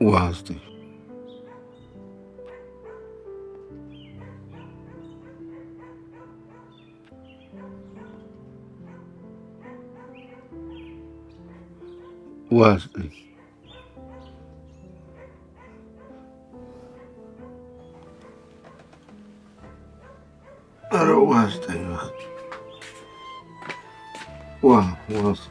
ዋስቲ ዋስቲ ዋስቲ ዋስ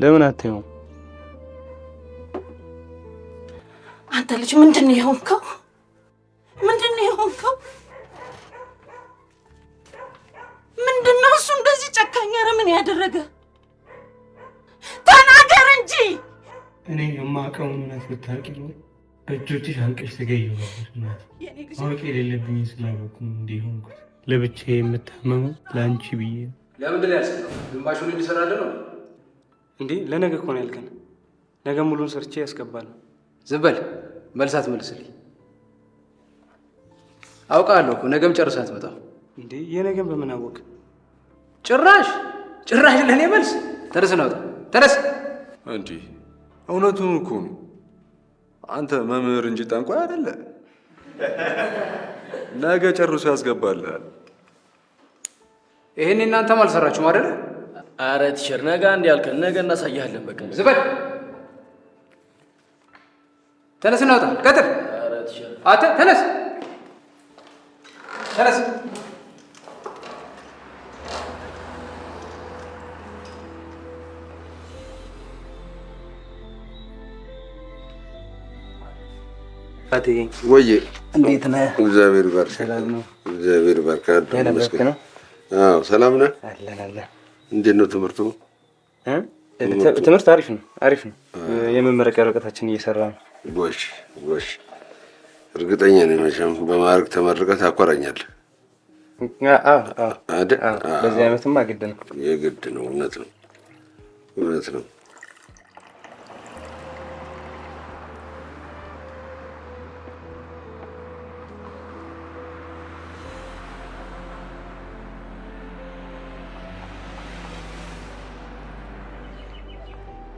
ለምን አትይው? አንተ ልጅ ምንድን ነው የሆንከው? ምንድን ነው የሆንከው? ምንድን ነው እሱ እንደዚህ ጨካኝ? ኧረ ምን ያደረገ? ተናገር እንጂ። እኔ የማውቀውን እውነት ብታውቂ ነው በእጆችሽ አንቀሽ ትገይው ነበር። ማወቅ የሌለብኝ ስላወቅኩ እንዲህ ሆንኩት። ለብቻዬ የምታመመው ለአንቺ ብዬ ነው። ለምንድን ነው ያልሰራው? ግማሹን እንዲሰራልህ ነው እንዴ? ለነገ እኮ ነው ያልከን። ነገ ሙሉን ሰርቼ ያስገባል። ዝም በል መልሳት መልስልኝ። አውቃለሁ እኮ ነገም ጨርሰህ አትመጣም እንዴ? የነገም በምን አወቅ? ጭራሽ ለእኔ መልስ። ተነስ ነው ተነስ። እንዴ እውነቱን እኮ ነው። አንተ መምህር እንጂ ጠንቋይ አይደለ። ነገ ጨርሶ ያስገባልሃል። ይሄን እናንተም አልሰራችሁም አይደለ? አረ ቲቸር ነገ አንድ ያልከን ነገ እናሳያለን። በቃ ዝም በል ተነስ ነው ቀጥል። አረ ቲቸር አንተ ተነስ ተነስ። ፋቲዬ ወዬ እንዴት ነህ? እግዚአብሔር ይባርክ። ሰላም ነው? እግዚአብሔር ይባርክ። ያለበክ ነው? አዎ ሰላም ነህ? አለን። እንዴት ነው ትምህርቱ? ትምህርት አሪፍ ነው። የመመረቂያ ወረቀታችን እየሰራ ነው። ጎሽ። እርግጠኛ ነኝ መቼም በማዕረግ ተመርቀህ ታኮራኛለህ አይደል? በዚህ ዓመትማ ግድ ነው። የግድ ነው። እውነት ነው።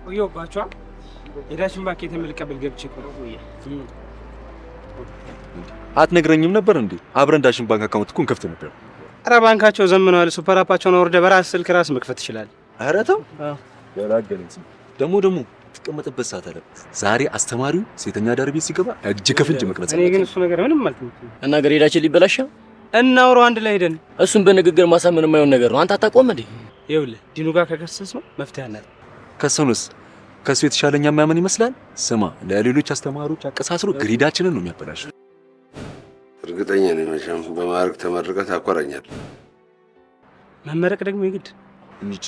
ቆየሁባችኋል። የዳሽን ባንክ የተመልቀበል ገብቼ አትነግረኝም ነበር እንዴ? አብረን ዳሽን ባንክ አካውንት እኮ እንከፍት ነበር። ኧረ ባንካቸው ዘምነዋል። ሱፐር አፓቸውን አውርደህ በራስህ ስልክ ራስህ መክፈት ትችላለህ። ኧረ ተው ያላገለጽ ደግሞ ትቀመጥበት ሰዓት አለ። ዛሬ አስተማሪው ሴተኛ ዳር ቤት ሲገባ እጅ ከፍንጅ መቅረጽ። እኔ ግን እሱ ነገር ምንም አልተመቸኝም። እና ገሬዳችን ሊበላሽ እናውራው አንድ ላይ ሄደን። እሱን በንግግር ማሳመን የማይሆን ነገር ነው። አንተ አታቆም እንዴ? ይኸውልህ ዲኑ ጋር ከከሰስ ነው መፍትሄ አለ። ከሰኑስ ከሱ የተሻለኛ የሚያመን ይመስላል። ስማ ለሌሎች አስተማሪዎች አቀሳስሮ ግሪዳችንን ነው የሚያበላሸው። እርግጠኛ ነኝ መቼም በማዕረግ ተመርቀህ ታኮራኛለህ። መመረቅ ደግሞ የግድ እንጂ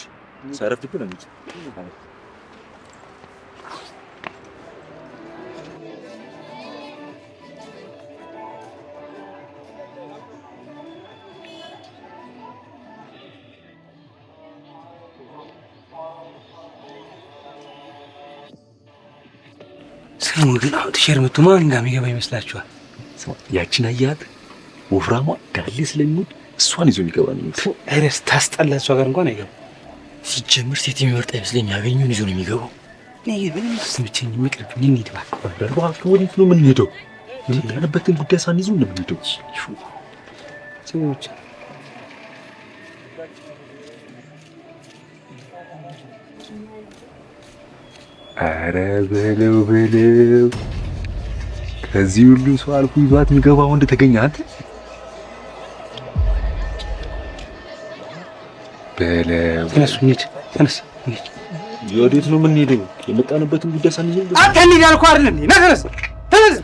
ሳረፍድብን እንጂ ስሙ ግን አሁን ቲሸርት መቶ ማን ጋር የሚገባ ይመስላችኋል? ያችን አያት ወፍራሟ ዳሌ ስለሚወድ እሷን ይዞ የሚገባ ነው። አይረስ ታስጠላ። እሷ ጋር እንኳን አይገባም። ሲጀምር ሴት የሚመርጥ አይመስለኝም። ያገኙን ይዞ ነው የሚገባው። እኔ ምንም አትመቸኝም። የሚቅርብኝ እንሂድ እባክህ። እባክህ ወዴት ነው የምንሄደው? የመጣንበትን ጉዳይ ሳንይዙ ነው የምንሄደው። ሰዎች ኧረ በለው ከዚህ ሁሉ ሰው አልፎ ይዟት የሚገባ ወንድ ተገኘ። አንተ በለው ተነሱ እንሂድ። ተነስ። ወዴት ነው የምንሄደው? የመጣንበትን ጉዳይ ሳንይዘው አንተ እንሂድ ያልኩህ አይደል እንዴ? ና ተነስ።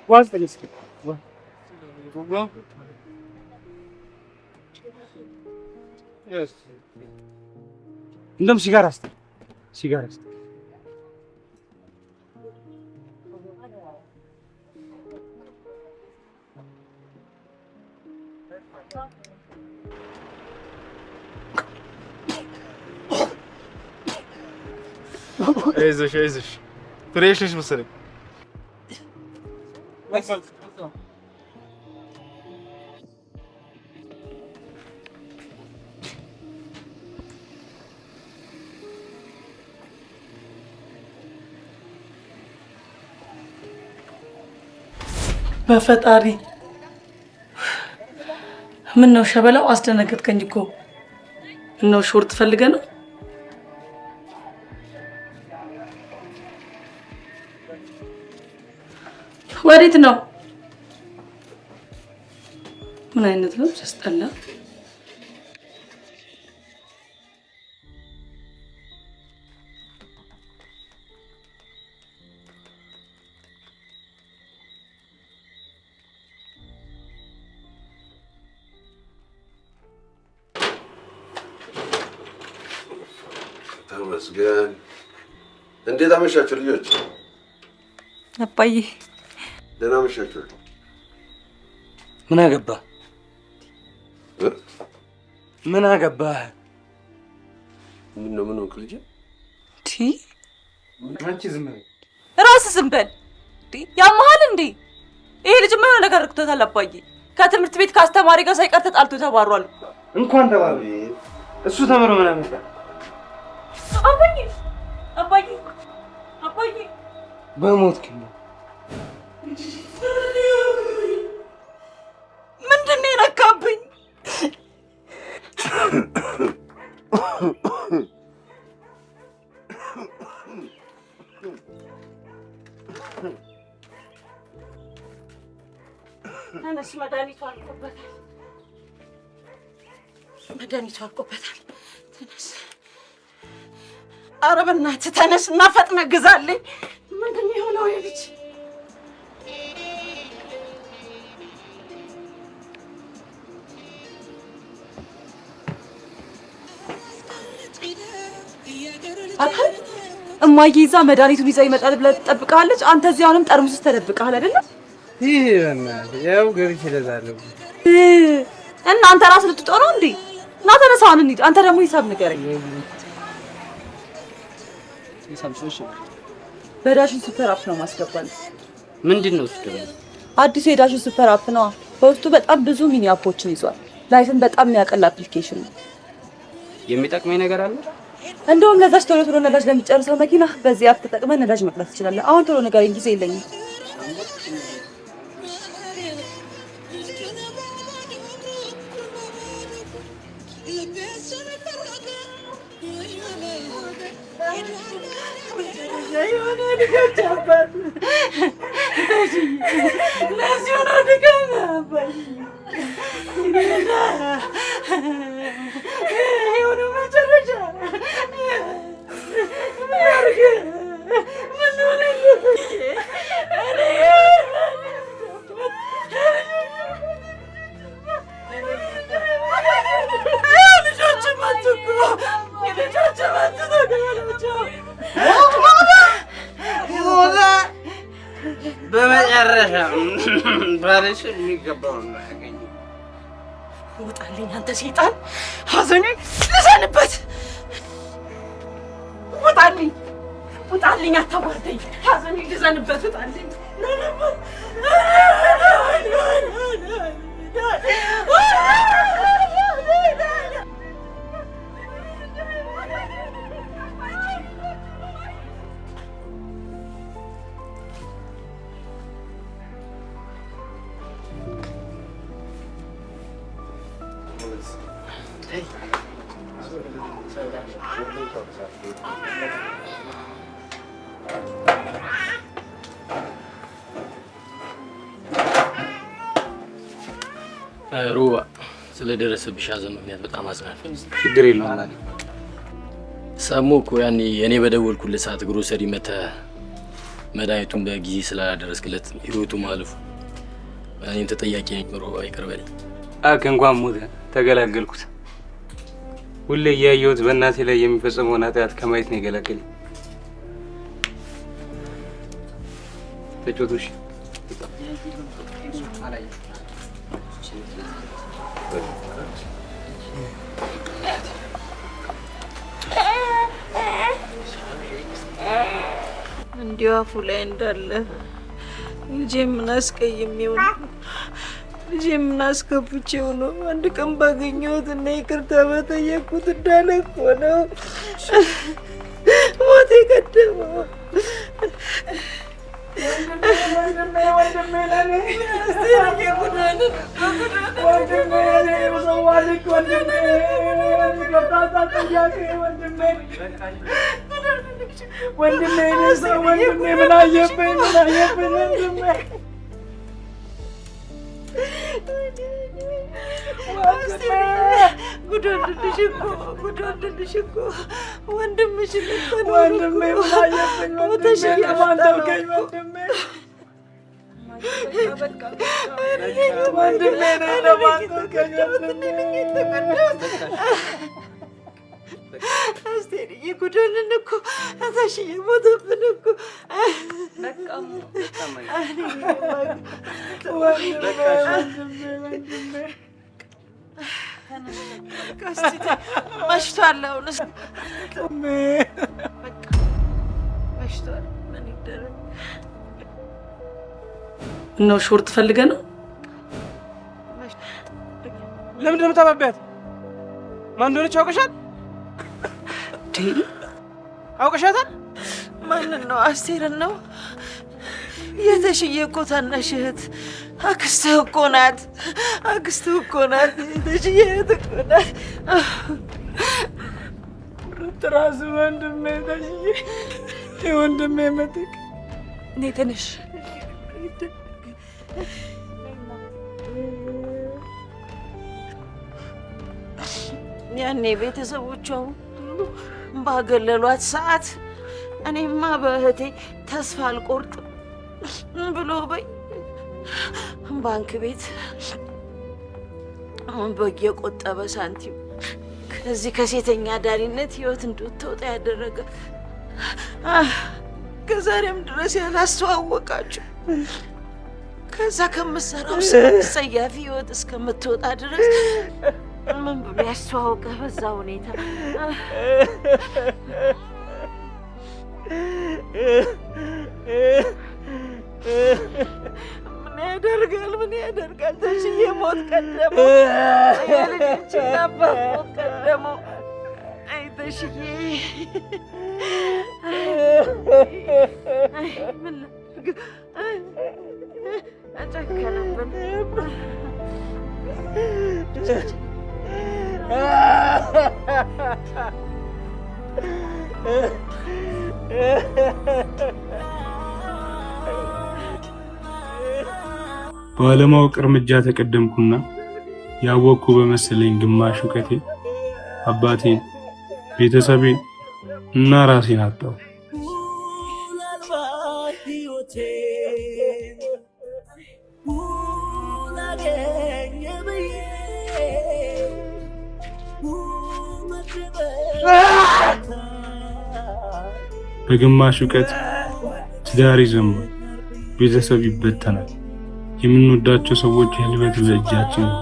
Was denn ist? Yes. እንደም ሲጋራ እስቲ ሲጋራ እስቲ አይዞሽ ፍሬሽ ነሽ መሰለኝ በፈጣሪ ምን ነው ሸበላው? አስደነገጥከኝ እኮ። ነው ሾርት ፈልገህ ነው? ወዴት ነው? ምን አይነት ነው? ሲያስጠላ። ተመስገን። እንዴት አመሻችሁ ልጆች? አባዬ ደህና አመሻችሁ። ምን አገባህ? ምን አገባህ? ምን ሆንክ ልጄ? አንቺ ዝም በል። እራስህ ዝም በል። ያመሃል እንዴ? ይሄ ልጅ ምን ነገር አድርጎታል? አባዬ ከትምህርት ቤት ከአስተማሪ ጋር ሳይቀር ተጣልቶ ተባሯል። እንኳን ተባለ። እሱ ተምሮ ምን አመጣ? አባዬ በሞትክ ነው። ምንድን ነው የነካብኝ? ተነስ፣ መድኃኒቱ አልቆበታል። ተነስ። ኧረ በእናትህ ተነስ እና ፈጥነህ ግዛልኝ። ምንድን ነው የሆነው ይሄ ልጅ? እማዬ ይዛ መድኃኒቱን ይዛ ይመጣል ብላ ትጠብቅሃለች። አንተ እዚህ አሁንም ጠርሙስ ውስጥ ተደብቀሃል አይደለ? ይሄ በእናትህ ያው ገብቼ እገዛለሁ። እና አንተ ራስህ ልትጦር ነው እንዴ? ና ተነሳ፣ አሁን እንሂድ። አንተ ደግሞ ሂሳብ ንገረኝ። በዳሽን ሱፐር አፕ ነው ማስገባል። ምንድን ነው እሱ? አዲሱ የዳሽን ሱፐር አፕ ነው። በውስጡ በጣም ብዙ ሚኒ አፖችን ይዟል። ላይፍን በጣም የሚያቀል አፕሊኬሽን ነው። የሚጠቅመኝ ነገር አለ? እንደውም ለዛች ቶሎ ነዳጅ ለሚጨርሰው መኪና በዚህ አፕ ተጠቅመን ነዳጅ መቅዳት ትችላለህ። አሁን ቶሎ ንገረኝ፣ ጊዜ የለኝም። በመጨረሻ ባለሽ የሚገባው ነው ያገኘው። ውጣልኝ አንተ ሰይጣን! ሐዘኔን ልዘንበት! ውጣልኝ! አታዋርደኝ! ሐዘኔን ልዘንበት! ውጣልኝ! ሩባ ስለደረሰብሽ ሐዘን ምክንያት በጣም አዝናለሁ። ችግር የለውም አለ ሰሙ እኮ ያኔ እኔ በደወልኩልህ ሰዓት ግሮሰሪ መተህ መድኃኒቱን በጊዜ ስላላደረስክለት ህይወቱ ማለፉ እኔን ተጠያቂ ነኝ። ሩባ ይቅር በለኝ። እንኳን ሞተ ተገላገልኩት። ሁሌ እያየሁት በእናቴ ላይ የሚፈጸመውን ኃጢአት ከማየት ነው የገላገለኝ። ተጫወቶሽ እንዲሁ አፉ ላይ እንዳለ ልጄ ምን አስቀይሜው ነው? ልጄ ምን አስከፍቼው ነው? አንድ ቀን ባገኘሁት እና ይቅርታ በጠየቅኩት እንዳለ እኮ ነው ሞት የቀደመው። አስቴርዬ ጉዳልን እኮ አታሽዬ ሞተብን እኮ። መሽቷል። አሁንስ መሽቷል። ምን ይደረግ? ነው ሾርት ፈልገህ ነው? ለምንድን ነው የምታባቢያት? ማን እንደሆነች አውቀሻል? አውቀሻታል? ማንን ነው? አስቴርን ነው? የተሽዬ እኮ ታናሽ እህት አክስትህ እኮ ናት። አክስትህ እኮ ናት። የተሽዬ እህት እኮ ናት። ራሱ ወንድሜ ተሽዬ የወንድሜ ምትክ እኔ ትንሽ ያኔ ቤተሰቦቿ ሁሉ ባገለሏት ሰዓት እኔማ በእህቴ ተስፋ አልቆርጥም ብሎ በይ ባንክ ቤት በየቆጠበ ሳንቲም ከዚህ ከሴተኛ ዳሪነት ህይወት እንድትወጣ ያደረገ ከዛሬም ድረስ ያላስተዋወቃችሁ ከዛ ከምትሰራው ሰያፊ ህይወት እስከምትወጣ ድረስ ምን ብሎ ያስተዋወቀ? በዛ ሁኔታ ምን ያደርጋል? ተሽዬ ሞት ቀደመው። የልጆችን አባት ሞት ቀደመው። አይ ተሽዬ ምን አጨከነብን። ባለማወቅ እርምጃ ተቀደምኩና ያወቅኩ በመሰለኝ ግማሽ እውቀቴ አባቴን፣ ቤተሰቤን እና ራሴን አጣሁ። በግማሽ እውቀት ትዳር ይዘማል፣ ቤተሰብ ይበተናል። የምንወዳቸው ሰዎች ህልበት በእጃችን ነው።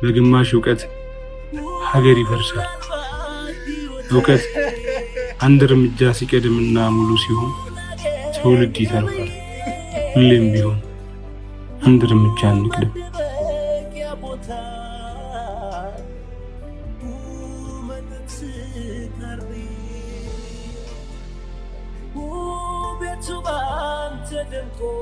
በግማሽ እውቀት ሀገር ይፈርሳል። እውቀት አንድ እርምጃ ሲቀድምና ሙሉ ሲሆን ትውልድ ይተርፋል። ሁሌም ቢሆን አንድ እርምጃ እንቅደም። Tuban tedengko